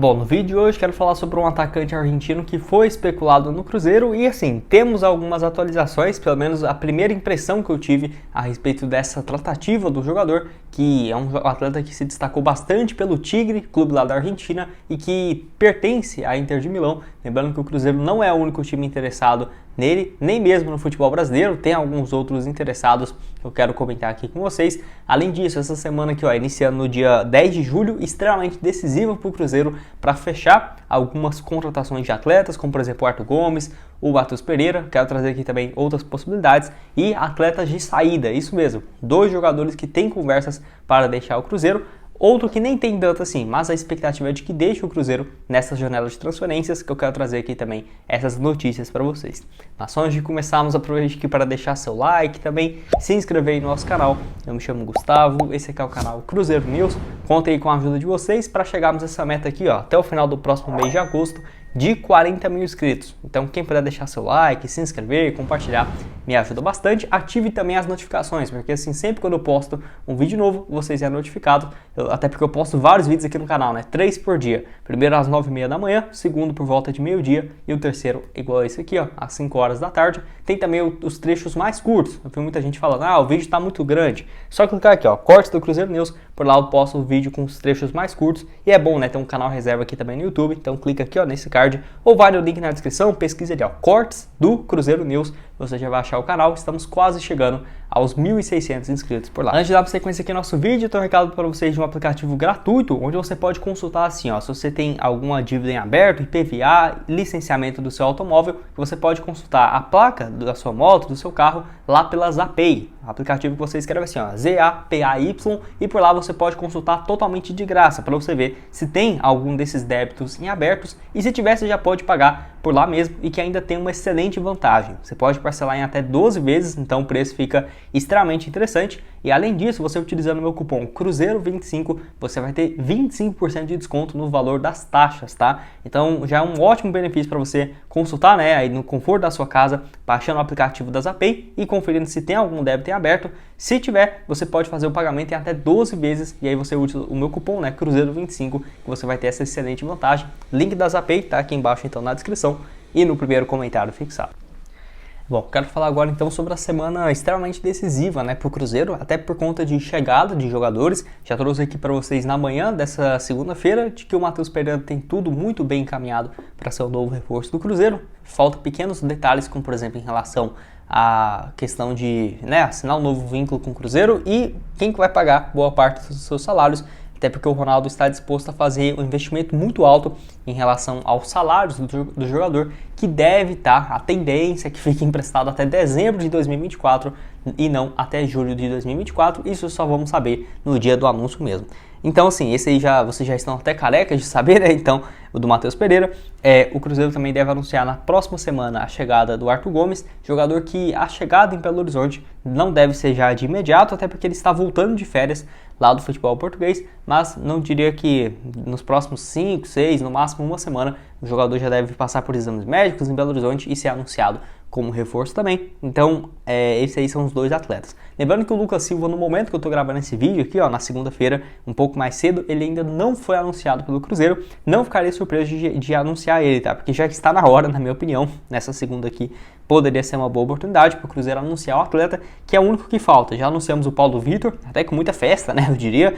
Bom, no vídeo de hoje quero falar sobre um atacante argentino que foi especulado no Cruzeiro e assim, temos algumas atualizações, pelo menos a primeira impressão que eu tive a respeito dessa tratativa do jogador, que é um atleta que se destacou bastante pelo Tigre, clube lá da Argentina, e que pertence à Inter de Milão. Lembrando que o Cruzeiro não é o único time interessado nele, nem mesmo no futebol brasileiro, tem alguns outros interessados que eu quero comentar aqui com vocês. Além disso, essa semana aqui, iniciando no dia 10 de julho, extremamente decisiva para o Cruzeiro para fechar algumas contratações de atletas, como por exemplo o Arthur Gomes, o Matheus Pereira, quero trazer aqui também outras possibilidades, e atletas de saída, isso mesmo, 2 jogadores que têm conversas para deixar o Cruzeiro. Outro que nem tem tanto assim, mas a expectativa é de que deixe o Cruzeiro nessa janela de transferências, que eu quero trazer aqui também essas notícias para vocês. Mas só antes de começarmos, aproveite aqui para deixar seu like, também se inscrever aí no nosso canal. Eu me chamo Gustavo, esse aqui é o canal Cruzeiro News. Contem aí com a ajuda de vocês para chegarmos a essa meta aqui, até o final do próximo mês de agosto, de 40 mil inscritos. Então quem puder deixar seu like, se inscrever, compartilhar, me ajuda bastante. Ative também as notificações, porque assim, sempre quando eu posto um vídeo novo, vocês é notificado. Até porque eu posto vários vídeos aqui no canal, 3 por dia. Primeiro às 9h30 da manhã, segundo por volta de meio-dia e o terceiro igual a esse aqui, às 5 horas da tarde. Tem também os trechos mais curtos. Eu vi muita gente falando, o vídeo está muito grande. Só clicar aqui, cortes do Cruzeiro News, por lá eu posto o vídeo com os trechos mais curtos. E é bom, ter um canal reserva aqui também no YouTube. Então clica aqui, nesse card, ou vai no link na descrição, pesquisa ali, cortes do Cruzeiro News. Você já vai achar o canal, estamos quase chegando aos 1.600 inscritos por lá. Antes de dar sequência aqui no nosso vídeo, eu tenho um recado para vocês de um aplicativo gratuito, onde você pode consultar assim, se você tem alguma dívida em aberto, IPVA, licenciamento do seu automóvel, você pode consultar a placa da sua moto, do seu carro, lá pela Zapay. O aplicativo que você escreve assim, ZAPAY, e por lá você pode consultar totalmente de graça, para você ver se tem algum desses débitos em abertos, e se tiver, você já pode pagar por lá mesmo, e que ainda tem uma excelente vantagem. Você pode parcelar em até 12 vezes, então o preço fica extremamente interessante. E além disso, você utilizando o meu cupom Cruzeiro25, você vai ter 25% de desconto no valor das taxas, tá? Então já é um ótimo benefício para você consultar, aí no conforto da sua casa, baixando o aplicativo da Zapay e conferindo se tem algum débito em aberto. Se tiver, você pode fazer o pagamento em até 12 vezes, e aí você usa o meu cupom, Cruzeiro25, que você vai ter essa excelente vantagem. Link da Zapay tá aqui embaixo então na descrição e no primeiro comentário fixado. Bom, quero falar agora então sobre a semana extremamente decisiva para o Cruzeiro, até por conta de chegada de jogadores. Já trouxe aqui para vocês na manhã dessa segunda-feira de que o Matheus Pereira tem tudo muito bem encaminhado para ser o novo reforço do Cruzeiro. Falta pequenos detalhes, como por exemplo em relação à questão de assinar um novo vínculo com o Cruzeiro e quem que vai pagar boa parte dos seus salários. Até porque o Ronaldo está disposto a fazer um investimento muito alto em relação aos salários do jogador, que deve estar, a tendência é que fique emprestado até dezembro de 2024 e não até julho de 2024. Isso só vamos saber no dia do anúncio mesmo. Então assim, esse aí vocês já estão até carecas de saber, então, o do Matheus Pereira. O Cruzeiro também deve anunciar na próxima semana a chegada do Arthur Gomes, jogador que a chegada em Belo Horizonte não deve ser já de imediato, até porque ele está voltando de férias lá do futebol português, mas não diria que nos próximos 5, 6, no máximo uma semana, o jogador já deve passar por exames médicos em Belo Horizonte e ser anunciado como reforço também. Então, esses aí são os 2 atletas. Lembrando que o Lucas Silva, no momento que eu estou gravando esse vídeo aqui, na segunda-feira, um pouco mais cedo, ele ainda não foi anunciado pelo Cruzeiro. Não ficaria surpreso de anunciar ele, tá? Porque já está na hora, na minha opinião, nessa segunda aqui, poderia ser uma boa oportunidade para o Cruzeiro anunciar o atleta, que é o único que falta. Já anunciamos o Paulo Vitor, até com muita festa, eu diria.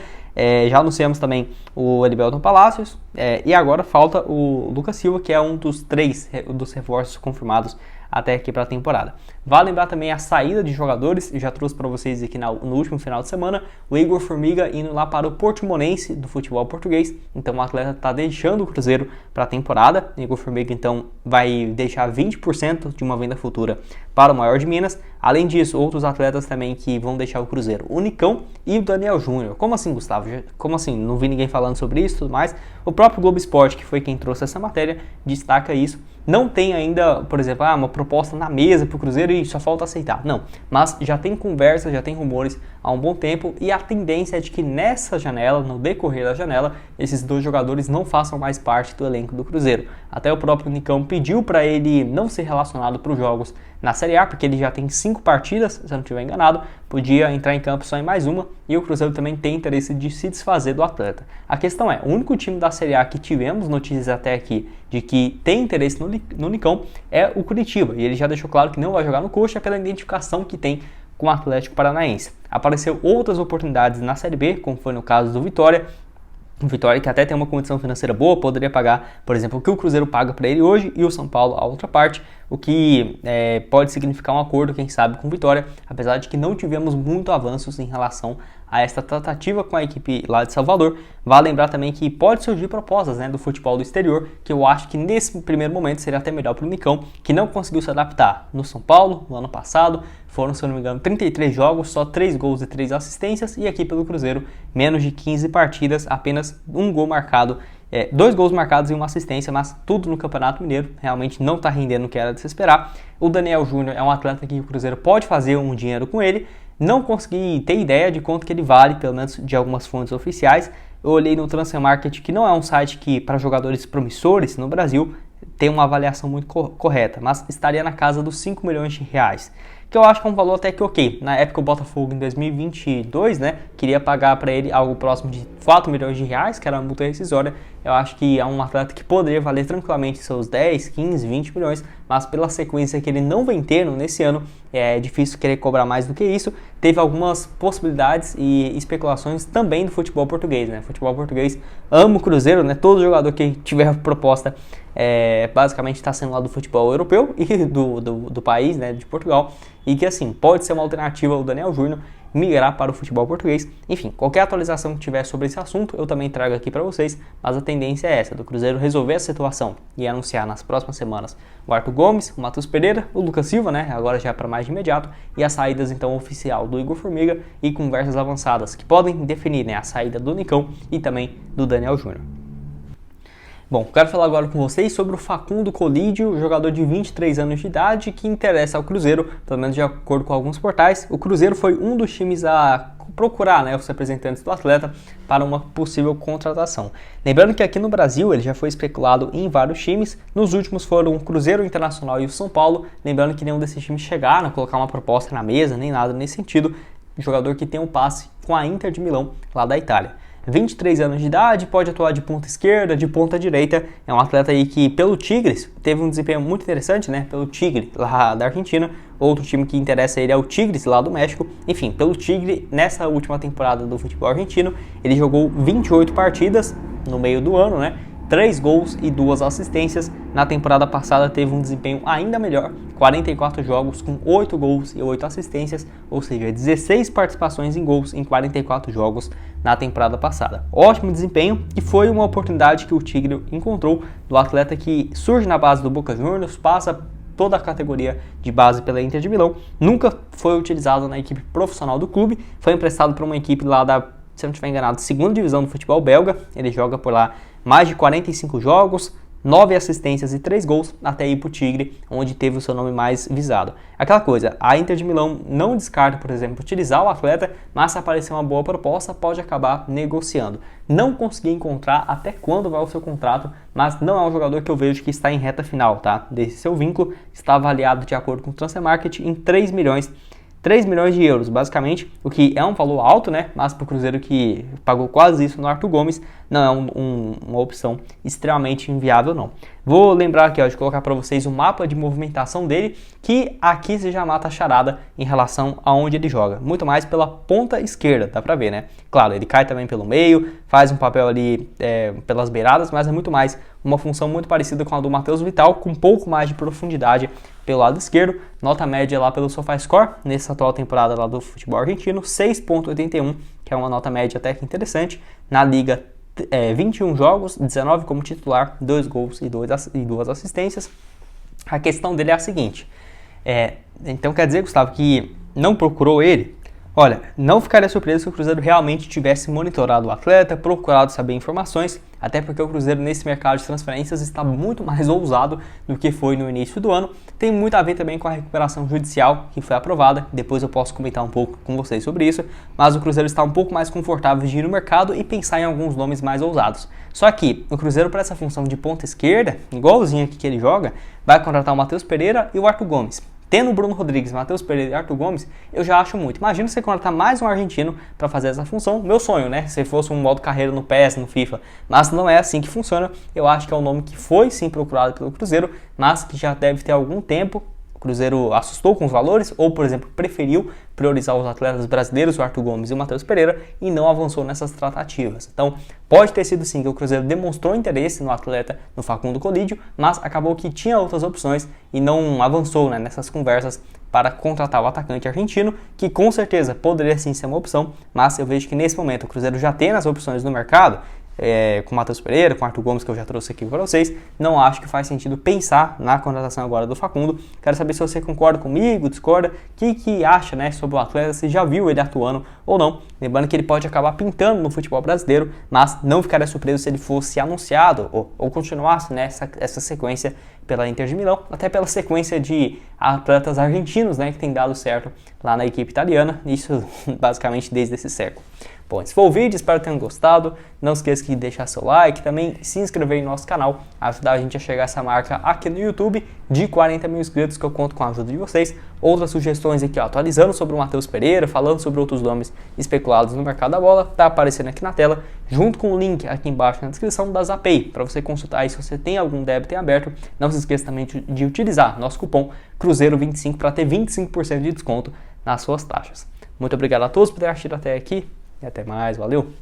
Já anunciamos também o Elivelton Palacios, e agora falta o Lucas Silva, que é um dos 3 dos reforços confirmados até aqui para a temporada. Vale lembrar também a saída de jogadores, eu já trouxe para vocês aqui no último final de semana, o Igor Formiga indo lá para o Portimonense do futebol português, então o atleta está deixando o Cruzeiro para a temporada. O Igor Formiga então vai deixar 20% de uma venda futura para o Maior de Minas. Além disso, outros atletas também que vão deixar o Cruzeiro, o Nicão e o Daniel Júnior. Como assim, Gustavo? Como assim? Não vi ninguém falando sobre isso e tudo mais. O próprio Globo Esporte, que foi quem trouxe essa matéria, destaca isso. Não tem ainda, por exemplo, uma proposta na mesa para o Cruzeiro e só falta aceitar. Não, mas já tem conversa, já tem rumores há um bom tempo e a tendência é de que nessa janela, no decorrer da janela, esses 2 jogadores não façam mais parte do elenco do Cruzeiro. Até o próprio Nicão pediu para ele não ser relacionado para os jogos na Série A, porque ele já tem 5 partidas, se eu não estiver enganado, podia entrar em campo só em mais uma, e o Cruzeiro também tem interesse de se desfazer do atleta. A questão é, o único time da Série A que tivemos notícias até aqui de que tem interesse no Nicão é o Curitiba, e ele já deixou claro que não vai jogar no Coxa pela identificação que tem com o Atlético Paranaense. Apareceu outras oportunidades na Série B, como foi no caso do Vitória. O Vitória, que até tem uma condição financeira boa, poderia pagar, por exemplo, o que o Cruzeiro paga para ele hoje e o São Paulo a outra parte, o que pode significar um acordo, quem sabe, com o Vitória, apesar de que não tivemos muito avanços em relação a esta tratativa com a equipe lá de Salvador. Vale lembrar também que pode surgir propostas do futebol do exterior, que eu acho que nesse primeiro momento seria até melhor para o Nicão, que não conseguiu se adaptar no São Paulo no ano passado. Foram, se eu não me engano, 33 jogos, só 3 gols e 3 assistências, e aqui pelo Cruzeiro, menos de 15 partidas, apenas um gol marcado, 2 gols marcados e uma assistência, mas tudo no Campeonato Mineiro, realmente não está rendendo o que era de se esperar. O Daniel Júnior é um atleta que o Cruzeiro pode fazer um dinheiro com ele, não consegui ter ideia de quanto que ele vale, pelo menos de algumas fontes oficiais. Eu olhei no Transfer Market, que não é um site que, para jogadores promissores no Brasil, tem uma avaliação muito correta, mas estaria na casa dos 5 milhões de reais, que eu acho que é um valor até que ok. Na época o Botafogo, em 2022, queria pagar para ele algo próximo de 4 milhões de reais, que era uma multa rescisória. Eu acho que é um atleta que poderia valer tranquilamente seus 10, 15, 20 milhões, mas pela sequência que ele não vem tendo nesse ano, é difícil querer cobrar mais do que isso. Teve algumas possibilidades e especulações também do futebol português, Futebol português ama o Cruzeiro, Todo jogador que tiver proposta basicamente está sendo lá do futebol europeu e do país, de Portugal, e que assim, pode ser uma alternativa ao Daniel Júnior migrar para o futebol português. Enfim, qualquer atualização que tiver sobre esse assunto, eu também trago aqui para vocês, mas a tendência é essa, do Cruzeiro resolver essa situação e anunciar nas próximas semanas o Arthur Gomes, o Matheus Pereira, o Lucas Silva, agora já para mais de imediato, e as saídas então oficial do Igor Formiga e conversas avançadas que podem definir a saída do Nicão e também do Daniel Júnior. Bom, quero falar agora com vocês sobre o Facundo Colídio, jogador de 23 anos de idade que interessa ao Cruzeiro, pelo menos de acordo com alguns portais. O Cruzeiro foi um dos times a procurar os representantes do atleta para uma possível contratação. Lembrando que aqui no Brasil ele já foi especulado em vários times, nos últimos foram o Cruzeiro, o Internacional e o São Paulo. Lembrando que nenhum desses times chegaram a colocar uma proposta na mesa, nem nada nesse sentido. Jogador que tem um passe com a Inter de Milão, lá da Itália. 23 anos de idade, pode atuar de ponta esquerda, de ponta direita, é um atleta aí que pelo Tigres teve um desempenho muito interessante, pelo Tigre lá da Argentina. Outro time que interessa ele é o Tigres lá do México. Enfim, pelo Tigre, nessa última temporada do futebol argentino, ele jogou 28 partidas no meio do ano, 3 gols e 2 assistências. Na temporada passada teve um desempenho ainda melhor, 44 jogos com 8 gols e 8 assistências, ou seja, 16 participações em gols em 44 jogos na temporada passada. Ótimo desempenho, e foi uma oportunidade que o Tigre encontrou do atleta que surge na base do Boca Juniors, passa toda a categoria de base pela Inter de Milão, nunca foi utilizado na equipe profissional do clube, foi emprestado para uma equipe lá da, se eu não estiver enganado, segunda divisão do futebol belga. Ele joga por lá mais de 45 jogos, 9 assistências e 3 gols, até ir para o Tigre, onde teve o seu nome mais visado. Aquela coisa, a Inter de Milão não descarta, por exemplo, utilizar o atleta, mas se aparecer uma boa proposta, pode acabar negociando. Não consegui encontrar até quando vai o seu contrato, mas não é um jogador que eu vejo que está em reta final, Desse seu vínculo, está avaliado de acordo com o Transfer Market em 3 milhões de euros, basicamente, o que é um valor alto, mas para o Cruzeiro, que pagou quase isso no Arthur Gomes, não é uma opção extremamente inviável, não. Vou lembrar aqui, de colocar para vocês o mapa de movimentação dele, que aqui você já mata a charada em relação a onde ele joga. Muito mais pela ponta esquerda, dá para ver, Claro, ele cai também pelo meio, faz um papel ali pelas beiradas, mas é muito mais uma função muito parecida com a do Matheus Vital, com um pouco mais de profundidade pelo lado esquerdo. Nota média lá pelo SofaScore, nessa atual temporada lá do futebol argentino, 6.81, que é uma nota média até que interessante. Na liga, 21 jogos, 19 como titular, 2 gols e 2 assistências. A questão dele é a seguinte, então quer dizer, Gustavo, que não procurou ele? Olha, não ficaria surpreso se o Cruzeiro realmente tivesse monitorado o atleta, procurado saber informações, até porque o Cruzeiro nesse mercado de transferências está muito mais ousado do que foi no início do ano. Tem muito a ver também com a recuperação judicial que foi aprovada, depois eu posso comentar um pouco com vocês sobre isso, mas o Cruzeiro está um pouco mais confortável de ir no mercado e pensar em alguns nomes mais ousados. Só que o Cruzeiro, para essa função de ponta esquerda, igualzinho aqui que ele joga, vai contratar o Matheus Pereira e o Arthur Gomes. tendo Bruno Rodrigues, Matheus Pereira e Arthur Gomes, eu já acho muito. Imagina você contratar mais um argentino para fazer essa função. Meu sonho, né? Se fosse um modo carreira no PES, no FIFA. Mas não é assim que funciona. Eu acho que é um nome que foi sim procurado pelo Cruzeiro, mas que já deve ter algum tempo. O Cruzeiro assustou com os valores, ou, por exemplo, preferiu priorizar os atletas brasileiros, o Arthur Gomes e o Matheus Pereira, e não avançou nessas tratativas. Então, pode ter sido sim que o Cruzeiro demonstrou interesse no atleta, no Facundo Colidio, mas acabou que tinha outras opções e não avançou, né, nessas conversas para contratar o atacante argentino, que com certeza poderia sim ser uma opção, mas eu vejo que nesse momento o Cruzeiro já tem as opções no mercado, com o Matheus Pereira, com o Arthur Gomes, que eu já trouxe aqui para vocês. Não acho que faz sentido pensar na contratação agora do Facundo. Quero saber se você concorda comigo, discorda, o que acha, né, sobre o atleta, se já viu ele atuando ou não. Lembrando que ele pode acabar pintando no futebol brasileiro, mas não ficaria surpreso se ele fosse anunciado ou continuasse, né, essa sequência pela Inter de Milão, até pela sequência de atletas argentinos, né, que tem dado certo lá na equipe italiana, isso basicamente desde esse século. Bom, esse foi o vídeo, espero que tenham gostado. Não esqueça de deixar seu like, também se inscrever no nosso canal, ajudar a gente a chegar a essa marca aqui no YouTube de 40 mil inscritos, que eu conto com a ajuda de vocês. Outras sugestões aqui, ó, atualizando sobre o Matheus Pereira, falando sobre outros nomes especulados no mercado da bola, tá aparecendo aqui na tela, junto com o link aqui embaixo na descrição da Zapay, para você consultar aí se você tem algum débito em aberto. Não se esqueça também de utilizar nosso cupom Cruzeiro25 para ter 25% de desconto nas suas taxas. Muito obrigado a todos por terem assistido até aqui. E até mais, valeu!